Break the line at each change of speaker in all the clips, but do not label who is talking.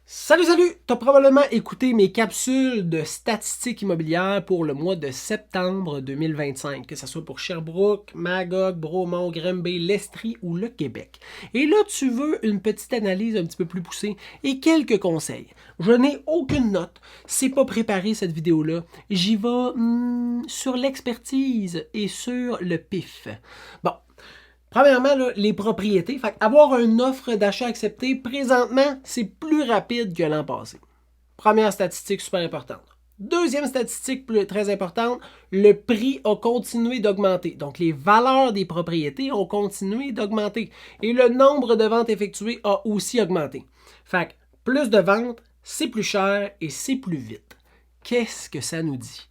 Salut, salut! T'as probablement écouté mes capsules de statistiques immobilières pour le mois de septembre 2025, que ce soit pour Sherbrooke, Magog, Bromont, Granby, l'Estrie ou le Québec. Et là, tu veux une petite analyse un petit peu plus poussée et quelques conseils. Je n'ai aucune note, c'est pas préparé cette vidéo-là. J'y vais sur l'expertise et sur le pif. Bon. Premièrement, là, les propriétés. Fait avoir une offre d'achat acceptée, présentement, c'est plus rapide que l'an passé. Première statistique super importante. Deuxième statistique très importante, le prix a continué d'augmenter. Donc, les valeurs des propriétés ont continué d'augmenter. Et le nombre de ventes effectuées a aussi augmenté. Fait plus de ventes, c'est plus cher et c'est plus vite. Qu'est-ce que ça nous dit?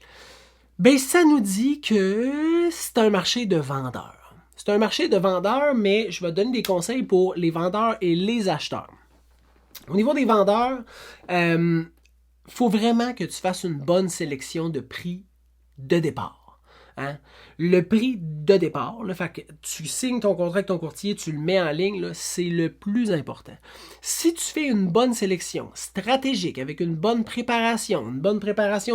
Ben, ça nous dit que c'est un marché de vendeurs. C'est un marché de vendeurs, mais je vais donner des conseils pour les vendeurs et les acheteurs. Au niveau des vendeurs, faut vraiment que tu fasses une bonne sélection de prix de départ. Hein? Le prix de départ, là, fait que tu signes ton contrat avec ton courtier, tu le mets en ligne, c'est le plus important. Si tu fais une bonne sélection stratégique avec une bonne préparation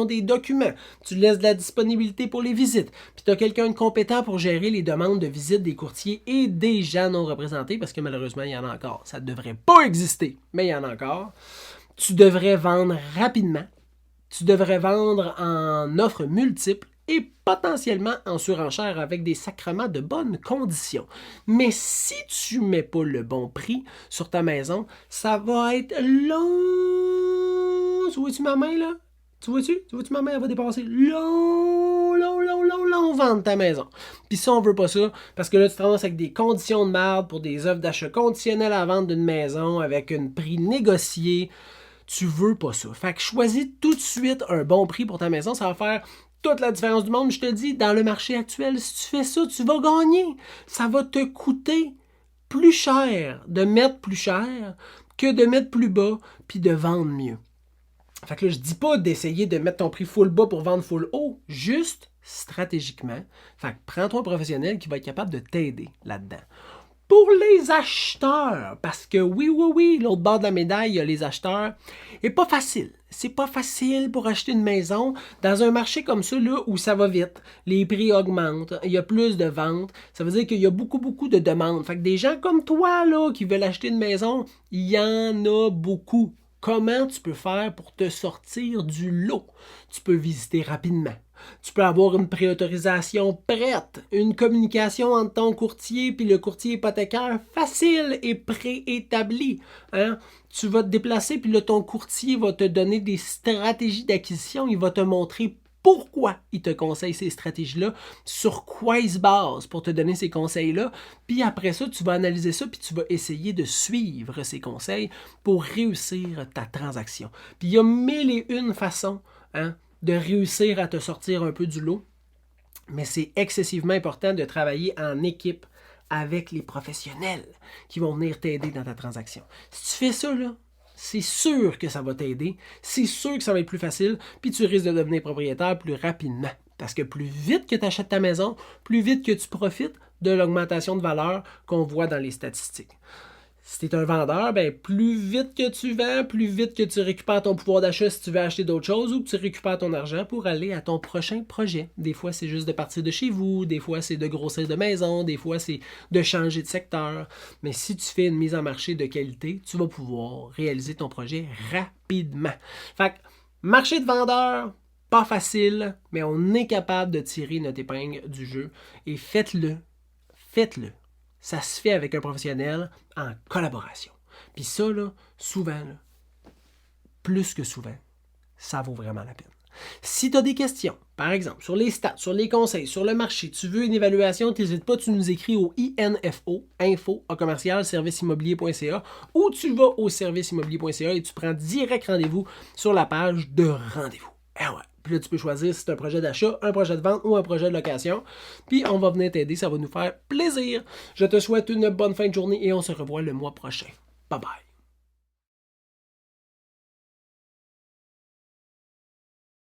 des documents, tu laisses de la disponibilité pour les visites, puis tu as quelqu'un de compétent pour gérer les demandes de visite des courtiers et des gens non représentés, parce que malheureusement, il y en a encore. Ça ne devrait pas exister, mais il y en a encore. Tu devrais vendre rapidement. Tu devrais vendre en offres multiples et potentiellement en surenchère avec des sacrements de bonnes conditions. Mais si tu ne mets pas le bon prix sur ta maison, ça va être long. Tu vois-tu ma main là? Tu vois-tu ma main, elle va dépasser long vendre ta maison. Puis ça, on veut pas ça, parce que là, tu te ramasses avec des conditions de merde pour des offres d'achat conditionnelles à vendre d'une maison avec un prix négocié. Tu veux pas ça. Fait que choisis tout de suite un bon prix pour ta maison. Ça va faire toute la différence du monde. Je te dis, dans le marché actuel, si tu fais ça, tu vas gagner. Ça va te coûter plus cher de mettre plus cher que de mettre plus bas puis de vendre mieux. Fait que là, je dis pas d'essayer de mettre ton prix full bas pour vendre full haut, juste stratégiquement. Fait que prends-toi un professionnel qui va être capable de t'aider là-dedans. Pour les acheteurs, parce que oui, l'autre bord de la médaille, il y a les acheteurs, et pas facile. C'est pas facile pour acheter une maison dans un marché comme ça, là, où ça va vite. Les prix augmentent, il y a plus de ventes. Ça veut dire qu'il y a beaucoup de demandes. Fait que des gens comme toi, là, qui veulent acheter une maison, il y en a beaucoup. Comment tu peux faire pour te sortir du lot? Tu peux visiter rapidement. Tu peux avoir une préautorisation prête, une communication entre ton courtier et le courtier hypothécaire facile et préétablie. Hein? Tu vas te déplacer puis là, ton courtier va te donner des stratégies d'acquisition. Il va te montrer pourquoi il te conseille ces stratégies-là, sur quoi il se base pour te donner ces conseils-là. Puis après ça, tu vas analyser ça puis tu vas essayer de suivre ces conseils pour réussir ta transaction. Puis il y a mille et une façons, de réussir à te sortir un peu du lot, mais c'est excessivement important de travailler en équipe avec les professionnels qui vont venir t'aider dans ta transaction. Si tu fais ça, là, c'est sûr que ça va t'aider, c'est sûr que ça va être plus facile, puis tu risques de devenir propriétaire plus rapidement. Parce que plus vite que tu achètes ta maison, plus vite que tu profites de l'augmentation de valeur qu'on voit dans les statistiques. Si tu es un vendeur, ben plus vite que tu vends, plus vite que tu récupères ton pouvoir d'achat si tu veux acheter d'autres choses ou que tu récupères ton argent pour aller à ton prochain projet. Des fois, c'est juste de partir de chez vous, des fois, c'est de grossir de maison, des fois, c'est de changer de secteur. Mais si tu fais une mise en marché de qualité, tu vas pouvoir réaliser ton projet rapidement. Fait que, marché de vendeur, pas facile, mais on est capable de tirer notre épingle du jeu et faites-le. Faites-le. Ça se fait avec un professionnel en collaboration. Puis ça, là, souvent, là, plus que souvent, ça vaut vraiment la peine. Si tu as des questions, par exemple, sur les stats, sur les conseils, sur le marché, tu veux une évaluation, n'hésite pas, tu nous écris au INFO, info@serviceimmobilier.ca ou tu vas au serviceimmobilier.ca et tu prends direct rendez-vous sur la page de rendez-vous. Ah ouais. Puis là, tu peux choisir si c'est un projet d'achat, un projet de vente ou un projet de location. Puis on va venir t'aider, ça va nous faire plaisir. Je te souhaite une bonne fin de journée et on se revoit le mois prochain. Bye bye.